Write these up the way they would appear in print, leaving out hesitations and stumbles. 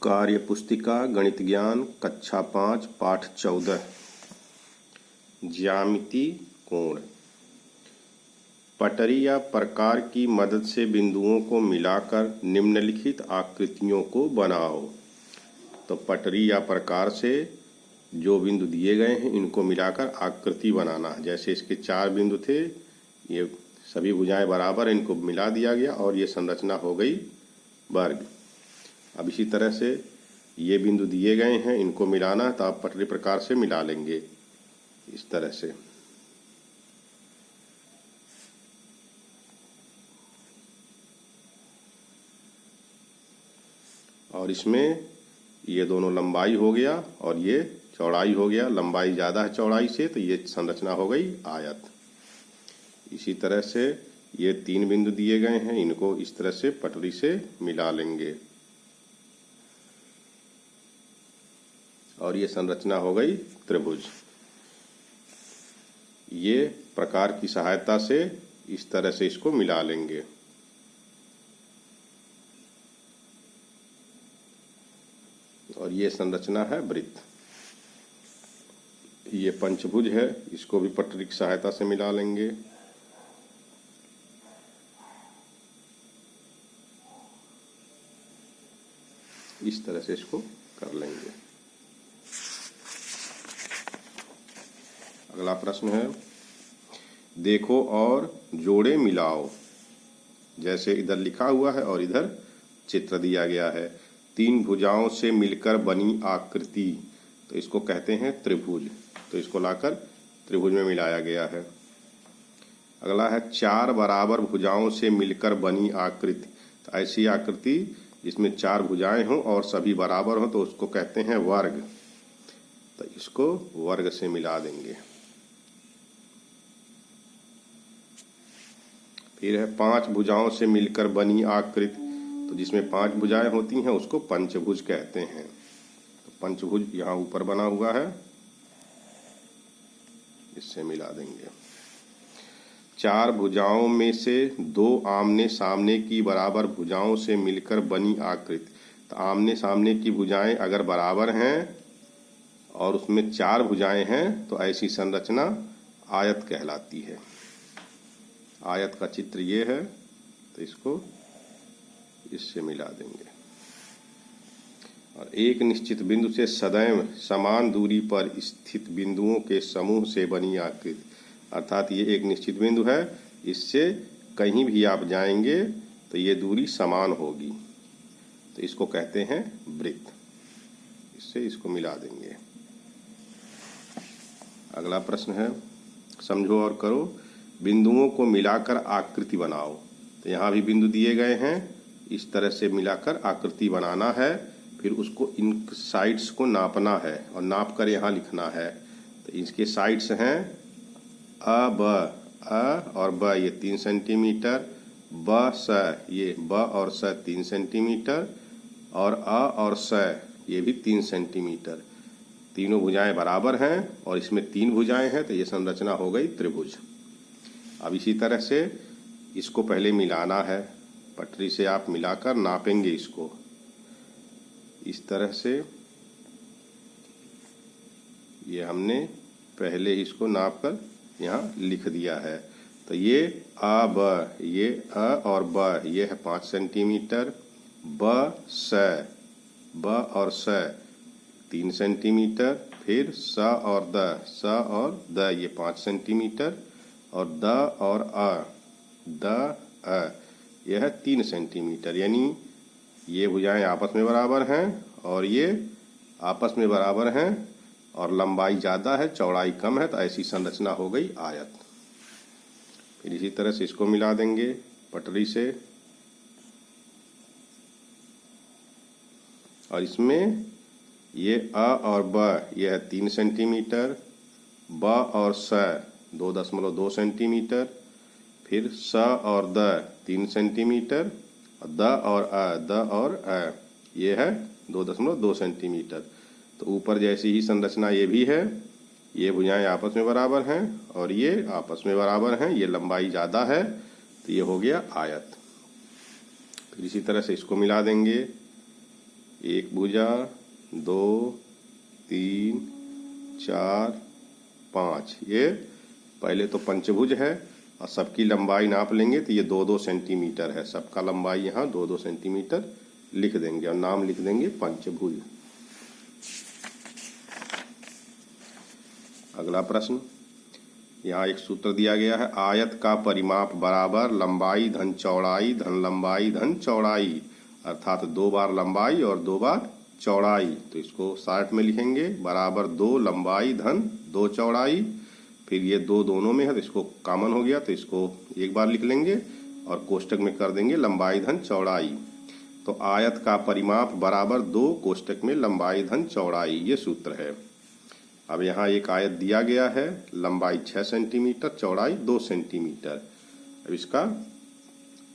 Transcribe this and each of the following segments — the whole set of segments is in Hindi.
कार्य पुस्तिका गणित ज्ञान कक्षा 5 पाठ 14 ज्यामिति कोण। पटरी या प्रकार की मदद से बिंदुओं को मिलाकर निम्नलिखित आकृतियों को बनाओ। तो पटरी या प्रकार से जो बिंदु दिए गए हैं इनको मिलाकर आकृति बनाना। जैसे इसके 4 बिंदु थे, ये सभी भुजाएं बराबर, इनको मिला दिया गया और ये संरचना हो गई वर्ग। अब इसी तरह से ये बिंदु दिए गए हैं, इनको मिलाना, तो आप पटरी प्रकार से मिला लेंगे इस तरह से। और इसमें ये दोनों लंबाई हो गया और ये चौड़ाई हो गया। लंबाई ज़्यादा है चौड़ाई से, तो ये संरचना हो गई आयत। इसी तरह से ये 3 बिंदु दिए गए हैं, इनको इस तरह से पटरी से मिला लेंगे और ये संरचना हो गई त्रिभुज। ये प्रकार की सहायता से इस तरह से इसको मिला लेंगे। और ये संरचना है वृत्त। ये पंचभुज है, इसको भी पटरी की सहायता से मिला लेंगे। इस तरह से इसको कर लेंगे। अगला प्रश्न है, देखो और जोड़े मिलाओ। जैसे इधर लिखा हुआ है और इधर चित्र दिया गया है। 3 भुजाओं से मिलकर बनी आकृति, तो इसको कहते हैं त्रिभुज। तो इसको लाकर त्रिभुज में मिलाया गया है। अगला है 4 बराबर भुजाओं से मिलकर बनी आकृति। तो ऐसी आकृति जिसमें 4 भुजाएं हों और सभी बराबर हों, तो उसको कहते हैं वर्ग। तो इसको वर्ग से मिला देंगे। फिर है 5 भुजाओं से मिलकर बनी आकृति। तो जिसमें 5 भुजाएं होती हैं उसको पंचभुज कहते हैं। तो पंचभुज यहाँ ऊपर बना हुआ है, इससे मिला देंगे। 4 भुजाओं में से 2 आमने सामने की बराबर भुजाओं से मिलकर बनी आकृति। तो आमने सामने की भुजाएं अगर बराबर हैं और उसमें 4 भुजाएं हैं, तो ऐसी संरचना आयत कहलाती है। आयत का चित्र ये है, तो इसको इससे मिला देंगे। और एक निश्चित बिंदु से सदैव समान दूरी पर स्थित बिंदुओं के समूह से बनी आकृति। अर्थात ये एक निश्चित बिंदु है, इससे कहीं भी आप जाएंगे तो ये दूरी समान होगी, तो इसको कहते हैं वृत्त। इससे इसको मिला देंगे। अगला प्रश्न है, समझो और करो। बिंदुओं को मिलाकर आकृति बनाओ। तो यहाँ भी बिंदु दिए गए हैं, इस तरह से मिलाकर आकृति बनाना है। फिर उसको इन साइड्स को नापना है और नाप कर यहाँ लिखना है। तो इसके साइड्स हैं अ और ब, ये 3 सेंटीमीटर, ब स, ये ब और स 3 सेंटीमीटर, और अ और स ये भी 3 सेंटीमीटर। तीनों भुजाएं बराबर हैं और इसमें 3 भुजाएं हैं, तो ये संरचना हो गई त्रिभुज। अब इसी तरह से इसको पहले मिलाना है। पटरी से आप मिलाकर नापेंगे इसको इस तरह से। ये हमने पहले इसको नाप कर यहाँ लिख दिया है। तो ये अ ब, ये अ और ब, ये है 5 सेंटीमीटर, ब और स 3 सेंटीमीटर, फिर स और द ये 5 सेंटीमीटर, और द और अ यह है 3 सेंटीमीटर। यानी ये भुजाएं आपस में बराबर हैं और ये आपस में बराबर हैं, और लंबाई ज़्यादा है चौड़ाई कम है, तो ऐसी संरचना हो गई आयत। फिर इसी तरह से इसको मिला देंगे पटरी से। और इसमें ये अ और ब, यह है 3 सेंटीमीटर, ब और स 2.2 सेंटीमीटर, फिर स और द 3 सेंटीमीटर, द और अ ये है 2.2 सेंटीमीटर। तो ऊपर जैसी ही संरचना ये भी है। ये भुजाएं आपस में बराबर हैं और ये आपस में बराबर हैं। ये लंबाई ज़्यादा है, तो ये हो गया आयत। फिर इसी तरह से इसको मिला देंगे। एक भुजा, 2, 3, 4, 5। ये पहले तो पंचभुज है और सबकी लंबाई नाप लेंगे तो ये 2-2 सेंटीमीटर है। सबका लंबाई यहाँ 2-2 सेंटीमीटर लिख देंगे और नाम लिख देंगे पंचभुज। अगला प्रश्न, यहाँ एक सूत्र दिया गया है, आयत का परिमाप बराबर लंबाई धन चौड़ाई धन लंबाई धन चौड़ाई, अर्थात 2 बार लंबाई और 2 बार चौड़ाई। तो इसको शॉर्ट में लिखेंगे, बराबर 2 लंबाई धन 2 चौड़ाई। फिर ये 2 दोनों में है तो इसको कॉमन हो गया तो इसको एक बार लिख लेंगे और कोष्टक में कर देंगे लंबाई धन चौड़ाई। तो आयत का परिमाप बराबर 2 कोष्टक में लंबाई धन चौड़ाई, ये सूत्र है। अब यहाँ एक आयत दिया गया है, लंबाई 6 सेंटीमीटर, चौड़ाई 2 सेंटीमीटर। अब इसका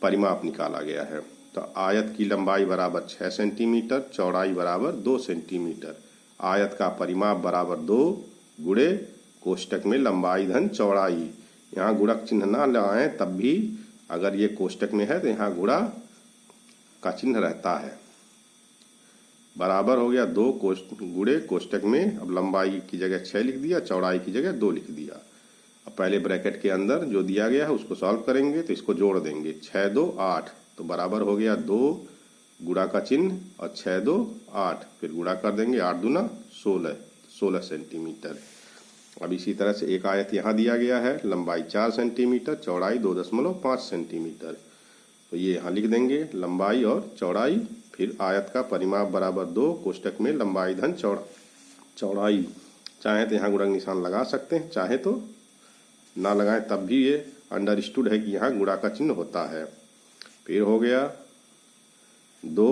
परिमाप निकाला गया है। तो आयत की लंबाई बराबर 6 सेंटीमीटर, चौड़ाई बराबर 2 सेंटीमीटर। आयत का परिमाप बराबर 2 गुणे कोष्टक में लंबाई धन चौड़ाई। यहाँ गुणक चिन्ह ना लगाएं तब भी अगर ये कोष्टक में है तो यहाँ गुणा का चिन्ह रहता है। बराबर हो गया 2 गुणे कोष्टक में, अब लंबाई की जगह 6 लिख दिया, चौड़ाई की जगह 2 लिख दिया। अब पहले ब्रैकेट के अंदर जो दिया गया है उसको सॉल्व करेंगे तो इसको जोड़ देंगे, 6 2 8, तो बराबर हो गया 2 गुणा का चिन्ह और 6 2 8, फिर गुणा कर देंगे, 8 दूना 16 सेंटीमीटर। अब इसी तरह से एक आयत यहाँ दिया गया है, लंबाई 4 सेंटीमीटर, चौड़ाई 2.5 सेंटीमीटर। तो ये यहाँ लिख देंगे लंबाई और चौड़ाई। फिर आयत का परिमाप बराबर 2 कोष्टक में लंबाई धन चौड़ाई। चाहे तो यहाँ गुणक निशान लगा सकते हैं, चाहे तो ना लगाएं तब भी ये अंडरस्टूड है कि यहाँ गुणा का चिन्ह होता है। फिर हो गया 2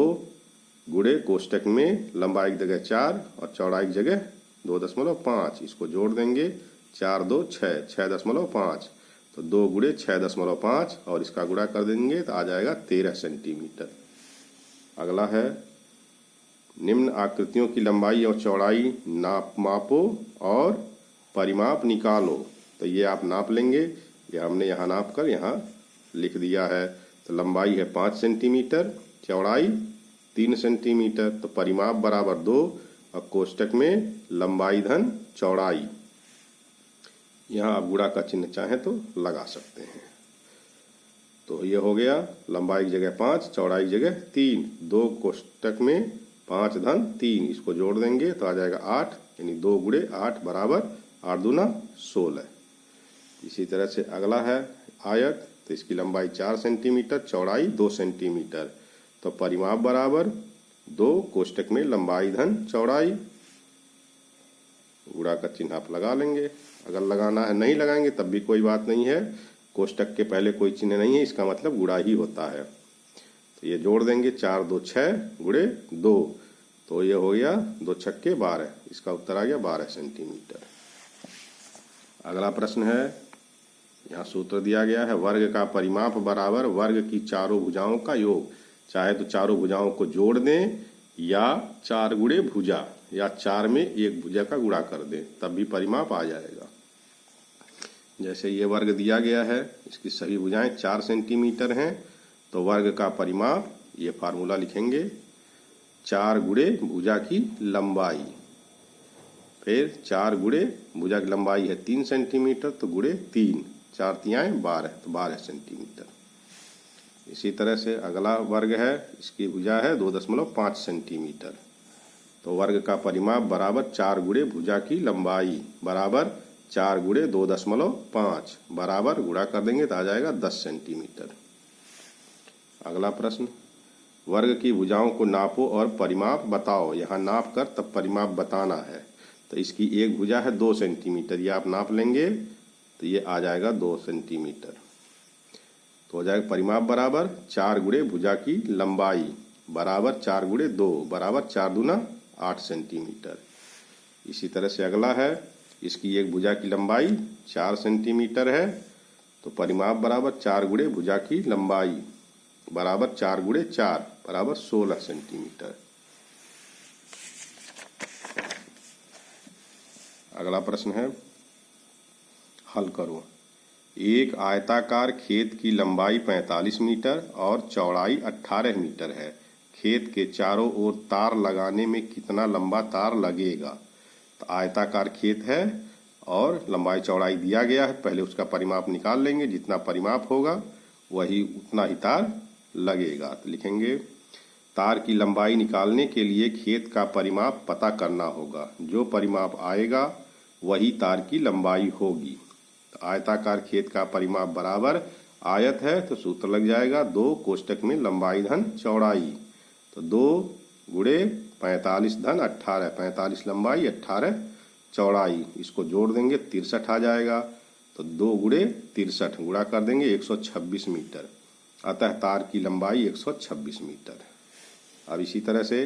गुणे कोष्टक में लंबाई की जगह 4 और चौड़ाई की जगह 2.5, इसको जोड़ देंगे, 4 2 6, 6.5, तो 2 गुणे 6.5 और इसका गुणा कर देंगे तो आ जाएगा 13 सेंटीमीटर। अगला है, निम्न आकृतियों की लंबाई और चौड़ाई मापो और परिमाप निकालो। तो ये आप नाप लेंगे, ये हमने यहाँ नाप कर यहाँ लिख दिया है। तो लंबाई है 5 सेंटीमीटर, चौड़ाई 3 सेंटीमीटर, तो परिमाप बराबर 2 और कोष्टक में लंबाई धन चौड़ाई। यहाँ आप गुणा का चिन्ह चाहें तो लगा सकते हैं। तो ये हो गया लंबाई की जगह 5, चौड़ाई की जगह 3, 2 कोष्टक में 5 धन 3, इसको जोड़ देंगे तो आ जाएगा 8, यानी 2 गुणे 8 बराबर 8 दूना 16। इसी तरह से अगला है आयत, तो इसकी लंबाई 4 सेंटीमीटर, चौड़ाई 2 सेंटीमीटर, तो परिमाप बराबर 2 कोष्टक में लंबाई धन चौड़ाई। गुणा का चिन्ह आप लगा लेंगे, अगर लगाना है, नहीं लगाएंगे तब भी कोई बात नहीं है, कोष्टक के पहले कोई चिन्ह नहीं है, इसका मतलब गुणा ही होता है। तो ये जोड़ देंगे, 4 2 6 गुणे 2, तो ये हो गया 2 छक्के 12, इसका उत्तर आ गया 12 सेंटीमीटर। अगला प्रश्न है, यहाँ सूत्र दिया गया है, वर्ग का परिमाप बराबर वर्ग की चारों भुजाओं का योग। चाहे तो चारों भुजाओं को जोड़ दें या 4 गुणे भुजा या 4 में एक भुजा का गुणा कर दें, तब भी परिमाप आ जाएगा। जैसे ये वर्ग दिया गया है, इसकी सभी भुजाएं 4 सेंटीमीटर हैं, तो वर्ग का परिमाप, ये फार्मूला लिखेंगे, 4 गुणे भुजा की लंबाई, फिर 4 गुणे भुजा की लंबाई है 3 सेंटीमीटर, तो गुणे 3, 4 तियाएं 12, तो 12 सेंटीमीटर। इसी तरह से अगला वर्ग है, इसकी भुजा है 2.5 सेंटीमीटर, तो वर्ग का परिमाप बराबर 4 गुणे भुजा की लंबाई बराबर 4 गुणे 2.5 बराबर गुणा कर देंगे तो आ जाएगा 10 सेंटीमीटर। अगला प्रश्न, वर्ग की भुजाओं को नापो और परिमाप बताओ। यहाँ नाप कर तब परिमाप बताना है। तो इसकी एक भुजा है 2 सेंटीमीटर, ये आप नाप लेंगे तो ये आ जाएगा 2 सेंटीमीटर। तो हो जाएगा परिमाप बराबर 4 गुणे भुजा की लंबाई बराबर 4 गुणे 2 बराबर 4 दूना 8 सेंटीमीटर। इसी तरह से अगला है, इसकी एक भुजा की लंबाई 4 सेंटीमीटर है, तो परिमाप बराबर 4 गुणे भुजा की लंबाई बराबर 4 गुणे 4 बराबर 16 सेंटीमीटर। अगला प्रश्न है, हल करो। एक आयताकार खेत की लंबाई 45 मीटर और चौड़ाई 18 मीटर है। खेत के चारों ओर तार लगाने में कितना लंबा तार लगेगा। तो आयताकार खेत है और लंबाई चौड़ाई दिया गया है, पहले उसका परिमाप निकाल लेंगे, जितना परिमाप होगा वही उतना ही तार लगेगा। तो लिखेंगे तार की लंबाई निकालने के लिए खेत का परिमाप पता करना होगा, जो परिमाप आएगा वही तार की लंबाई होगी। तो आयताकार खेत का परिमाप बराबर आयत है तो सूत्र लग जाएगा 2 कोष्टक में लंबाई धन चौड़ाई, तो 2 गुणे 45 धन 18, 45 लंबाई 18 चौड़ाई, इसको जोड़ देंगे 63 आ जाएगा। तो 2 गुणे 63 गुणा कर देंगे 126 मीटर, अतः तार की लंबाई 126 मीटर। अब इसी तरह से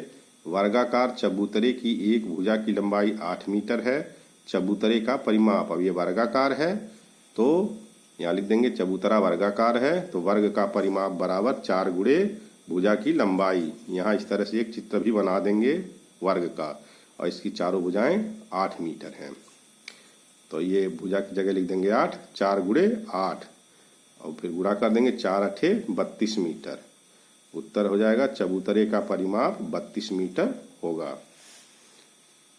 वर्गाकार चबूतरे की एक भुजा की लंबाई 8 मीटर है। चबूतरे का परिमाप, अब ये वर्गाकार है तो यहाँ लिख देंगे चबूतरा वर्गाकार है तो वर्ग का परिमाप बराबर 4 गुणे भुजा की लंबाई। यहाँ इस तरह से एक चित्र भी बना देंगे वर्ग का, और इसकी चारों भुजाएं 8 मीटर हैं। तो ये भुजा की जगह लिख देंगे 8, 4 गुणे 8 और फिर गुणा कर देंगे 4 अठे 32 मीटर। उत्तर हो जाएगा चबूतरे का परिमाप 32 मीटर होगा।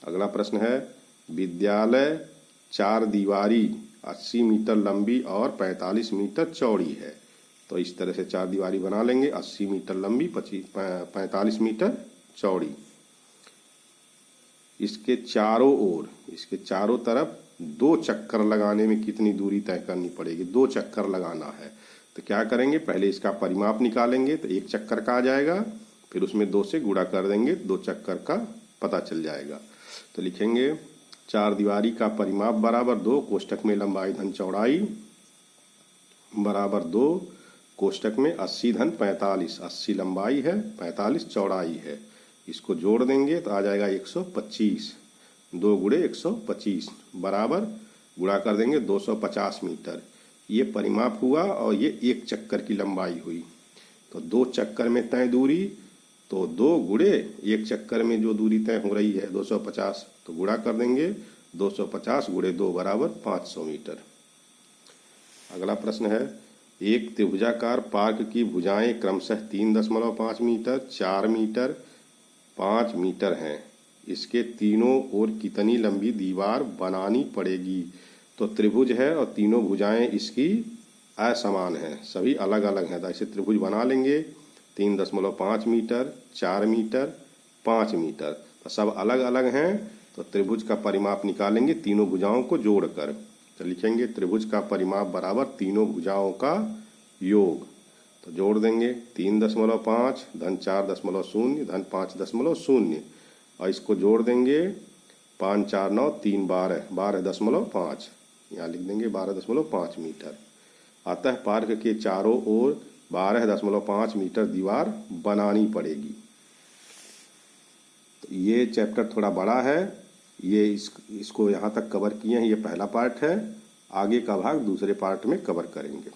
अगला प्रश्न है विद्यालय 4 दीवारी 80 मीटर लंबी और 45 मीटर चौड़ी है। तो इस तरह से 4 दीवारी बना लेंगे, 80 मीटर लंबी 45 मीटर चौड़ी। इसके चारों ओर, इसके चारों तरफ 2 चक्कर लगाने में कितनी दूरी तय करनी पड़ेगी। 2 चक्कर लगाना है तो क्या करेंगे, पहले इसका परिमाप निकालेंगे तो 1 चक्कर का आ जाएगा, फिर उसमें 2 से गुणा कर देंगे, 2 चक्कर का पता चल जाएगा। तो लिखेंगे 4 दीवारी का परिमाप बराबर 2 कोष्टक में लंबाई धन चौड़ाई बराबर 2 कोष्टक में 80 धन 45, 80 लंबाई है 45 चौड़ाई है, इसको जोड़ देंगे तो आ जाएगा 125, 2 गुणे 125 बराबर गुणा कर देंगे 250 मीटर। ये परिमाप हुआ और ये 1 चक्कर की लंबाई हुई। तो 2 चक्कर में तय दूरी, तो 2 गुणे 1 चक्कर में जो दूरी तय हो रही है 250, तो गुणा कर देंगे 250 गुणे 2 बराबर 500 मीटर। अगला प्रश्न है एक त्रिभुजाकार पार्क की भुजाएं क्रमशः 3.5 मीटर, 4 मीटर, 5 मीटर हैं। इसके तीनों ओर कितनी लंबी दीवार बनानी पड़ेगी। तो त्रिभुज है और तीनों भुजाएं इसकी असमान हैं, सभी अलग अलग हैं, तो ऐसे त्रिभुज बना लेंगे 3.5 मीटर, 4 मीटर, 5 मीटर, तो सब अलग अलग हैं। तो त्रिभुज का परिमाप निकालेंगे तीनों भुजाओं को जोड़कर, तो लिखेंगे त्रिभुज का परिमाप बराबर तीनों भुजाओं का योग। तो जोड़ देंगे 3.5 धन 4.0 धन 5.0 और इसको जोड़ देंगे 5 4 9 3 12, 12.5, यहाँ लिख देंगे 12.5 मीटर। अतः पार्क के चारों ओर 12.5 मीटर दीवार बनानी पड़ेगी। तो ये चैप्टर थोड़ा बड़ा है, ये इसको यहाँ तक कवर किए हैं, ये पहला पार्ट है, आगे का भाग दूसरे पार्ट में कवर करेंगे।